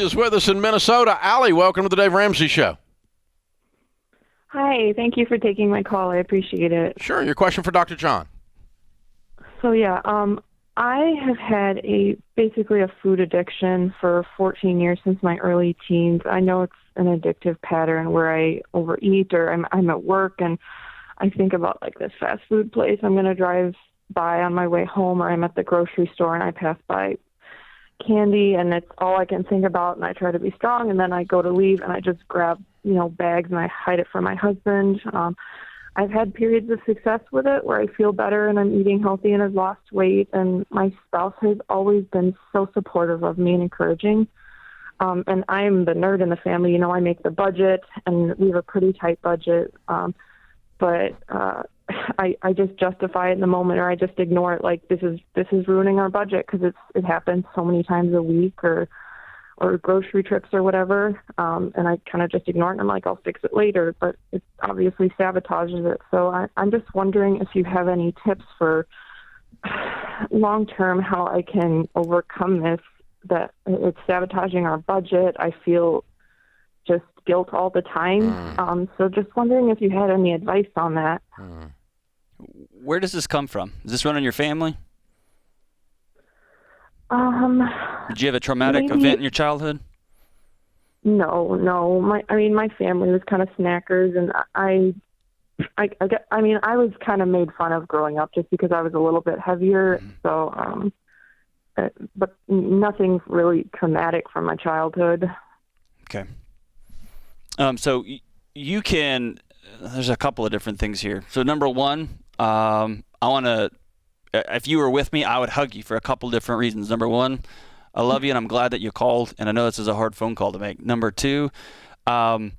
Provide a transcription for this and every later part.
is with us in Minnesota. Allie, welcome to the Dave Ramsey Show. Hi, thank you for taking my call. I appreciate it. Sure. Your question for Dr. John. So I have had basically a food addiction for 14 years since my early teens. I know it's an addictive pattern where I overeat or I'm at work and I think about like this fast food place I'm going to drive by on my way home, or I'm at the grocery store and I pass by candy and it's all I can think about, and I try to be strong, and then I go to leave and I just grab bags and I hide it from my husband. I've had periods of success with it where I feel better and I'm eating healthy and I've lost weight, and my spouse has always been so supportive of me and encouraging. And I'm the nerd in the family. I make the budget and we have a pretty tight budget. But I just justify it in the moment, or I just ignore it like this is ruining our budget because it happens so many times a week or grocery trips or whatever, and I kind of just ignore it and I'm like, I'll fix it later, but it obviously sabotages it. So I'm just wondering if you have any tips for long-term how I can overcome this, that it's sabotaging our budget. I feel just guilt all the time. So just wondering if you had any advice on that. Where does this come from? Is this run in your family? Did you have a traumatic event in your childhood? No. My family was kind of snackers, and I was kind of made fun of growing up just because I was a little bit heavier. Mm-hmm. So, but nothing really traumatic from my childhood. Okay. So you can. There's a couple of different things here. So number one, I want to. If you were with me, I would hug you for a couple different reasons. Number one, I love you and I'm glad that you called, and I know this is a hard phone call to make. Number two, I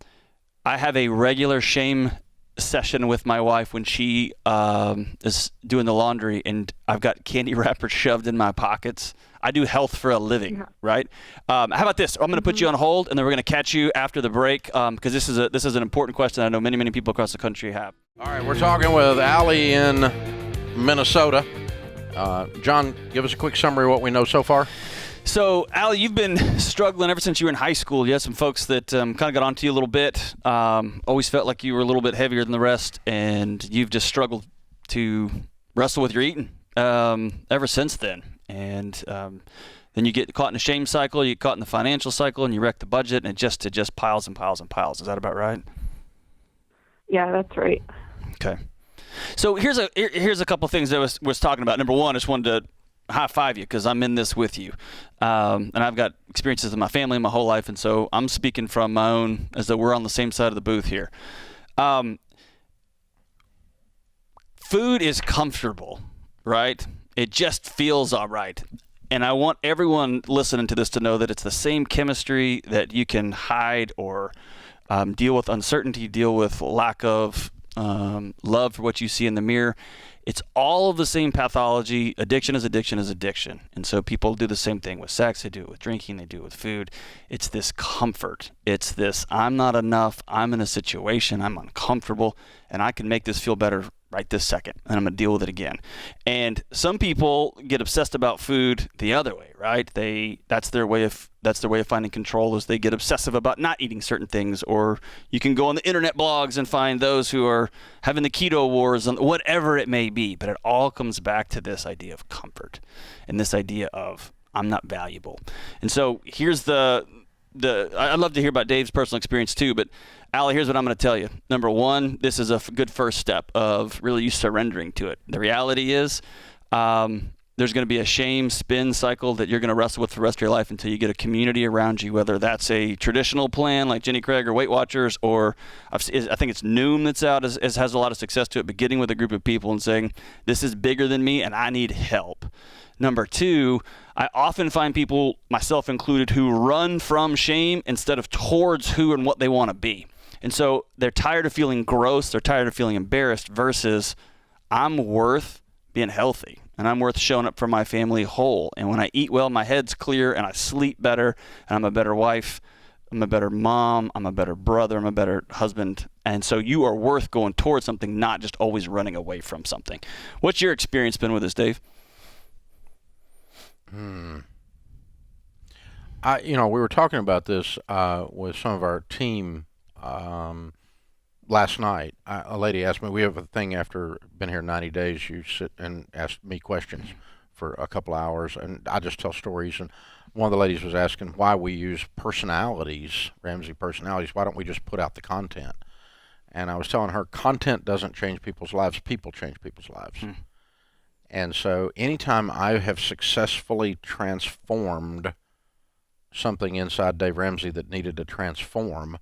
have a regular shame session with my wife when she is doing the laundry, and I've got candy wrappers shoved in my pockets. I do health for a living, right? How about this? I'm going to put you on hold, and then we're going to catch you after the break because this is an important question I know many people across the country have. All right, we're talking with Allie in Minnesota. John, give us a quick summary of what we know so far. So, Allie, you've been struggling ever since you were in high school. You had some folks that kind of got onto you a little bit, always felt like you were a little bit heavier than the rest, and you've just struggled to wrestle with your eating ever since then. And then you get caught in a shame cycle, you get caught in the financial cycle, and you wreck the budget, and it just piles and piles and piles. Is that about right? Yeah, that's right. Okay. So here's a couple things that I was talking about. Number one, I just wanted to high five you because I'm in this with you, and I've got experiences in my family my whole life, and so I'm speaking from my own as though we're on the same side of the booth here. Food is comfortable, right? It just feels all right. And I want everyone listening to this to know that it's the same chemistry that you can hide or deal with uncertainty, deal with lack of love for what you see in the mirror. It's all of the same pathology. Addiction is addiction is addiction. And so people do the same thing with sex. They do it with drinking. They do it with food. It's this comfort. It's this, I'm not enough. I'm in a situation. I'm uncomfortable. And I can make this feel better right this second. And I'm going to deal with it again. And some people get obsessed about food the other way, right? That's their way of finding control is they get obsessive about not eating certain things. Or you can go on the internet blogs and find those who are having the keto wars and whatever it may be. But it all comes back to this idea of comfort and this idea of I'm not valuable. And so here's I'd love to hear about Dave's personal experience too, but Allie, here's what I'm going to tell you. Number one, this is a good first step of really you surrendering to it. The reality is there's going to be a shame spin cycle that you're going to wrestle with for the rest of your life until you get a community around you, whether that's a traditional plan like Jenny Craig or Weight Watchers, or I think it's Noom that's out, has a lot of success to it, but getting with a group of people and saying, this is bigger than me and I need help. Number two, I often find people, myself included, who run from shame instead of towards who and what they want to be. And so they're tired of feeling gross, they're tired of feeling embarrassed versus I'm worth being healthy and I'm worth showing up for my family whole. And when I eat well, my head's clear and I sleep better and I'm a better wife, I'm a better mom, I'm a better brother, I'm a better husband. And so you are worth going towards something, not just always running away from something. What's your experience been with this, Dave? we were talking about this with some of our team last night. A lady asked me, we have a thing after been here 90 days, you sit and ask me questions for a couple hours, and I just tell stories. And one of the ladies was asking why we use personalities, Ramsey personalities. Why don't we just put out the content? And I was telling her, content doesn't change people's lives. People change people's lives. And so anytime I have successfully transformed something inside Dave Ramsey that needed to transform,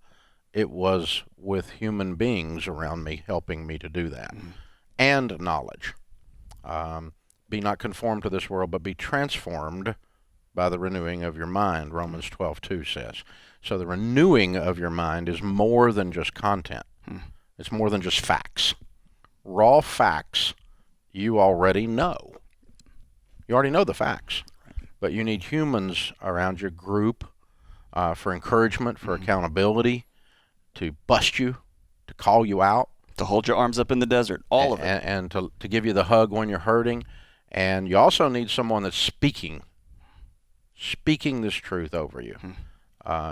it was with human beings around me helping me to do that. And knowledge. Be not conformed to this world, but be transformed by the renewing of your mind, Romans 12:2 says. So the renewing of your mind is more than just content. It's more than just facts. Raw facts you already know. You already know the facts. But you need humans around your group for encouragement, for accountability, to bust you, to call you out. To hold your arms up in the desert, all of it. And to give you the hug when you're hurting. And you also need someone that's speaking this truth over you,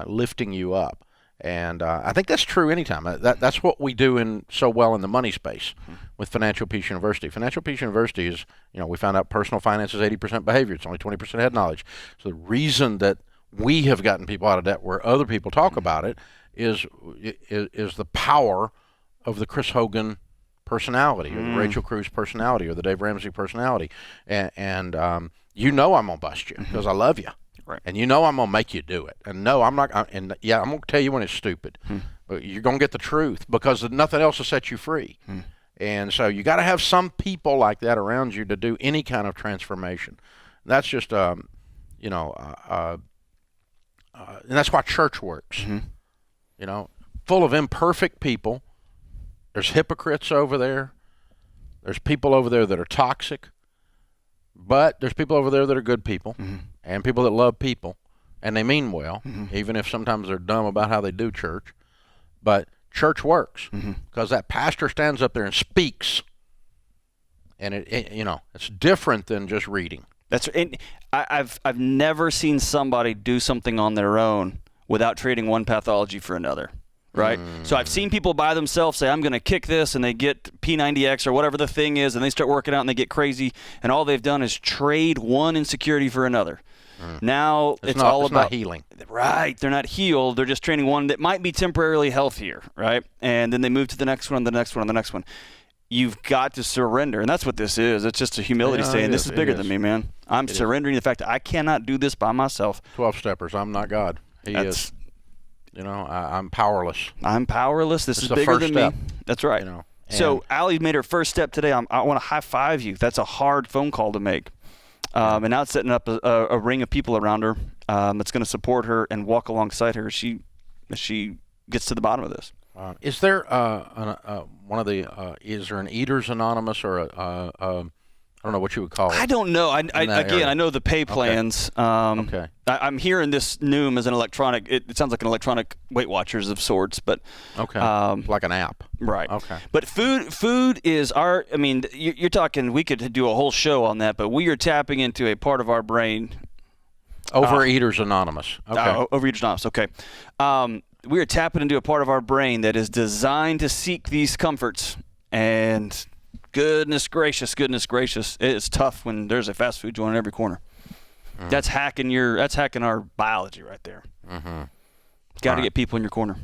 lifting you up. And I think that's true anytime. That's what we do so well in the money space with Financial Peace University. Financial Peace University is, we found out personal finance is 80% behavior. It's only 20% head knowledge. So the reason that we have gotten people out of debt where other people talk about it is the power of the Chris Hogan personality, or the Rachel Cruz personality, or the Dave Ramsey personality. And I'm going to bust you because I love you. Right. And I'm going to make you do it. And no, I'm not. I'm going to tell you when it's stupid. But you're going to get the truth because nothing else will set you free. And so you got to have some people like that around you to do any kind of transformation. That's just, and that's why church works. Full of imperfect people. There's hypocrites over there. There's people over there that are toxic. But there's people over there that are good people, and people that love people, and they mean well, even if sometimes they're dumb about how they do church. But church works because that pastor stands up there and speaks, and it's different than just reading. I've never seen somebody do something on their own without trading one pathology for another. Right? So I've seen people by themselves say, I'm going to kick this, and they get P90X or whatever the thing is, and they start working out and they get crazy, and all they've done is trade one insecurity for another. Now it's all about not healing. Right. They're not healed. They're just training one that might be temporarily healthier, right? And then they move to the next one, the next one, and the next one. You've got to surrender, and that's what this is. It's just a humility saying, this is bigger than me, man. I'm surrendering the fact that I cannot do this by myself. 12-steppers. I'm not God. He is. I'm powerless. I'm powerless. This is bigger than me. That's right. So Allie made her first step today. I want to high five you. That's a hard phone call to make. And now it's setting up a ring of people around her that's going to support her and walk alongside her as she gets to the bottom of this. Is there is there an Eaters Anonymous or I don't know what you would call it. I don't know. I know the pay plans. Okay. I'm hearing this Noom as an electronic. It sounds like an electronic Weight Watchers of sorts, but like an app. Right. Okay. But food is our. I mean, you're talking. We could do a whole show on that, but we are tapping into a part of our brain. Overeaters Anonymous. Okay. Overeaters Anonymous. Okay. We are tapping into a part of our brain that is designed to seek these comforts and. Goodness gracious, it's tough when there's a fast food joint in every corner. That's hacking our biology right there. Got to get people in your corner.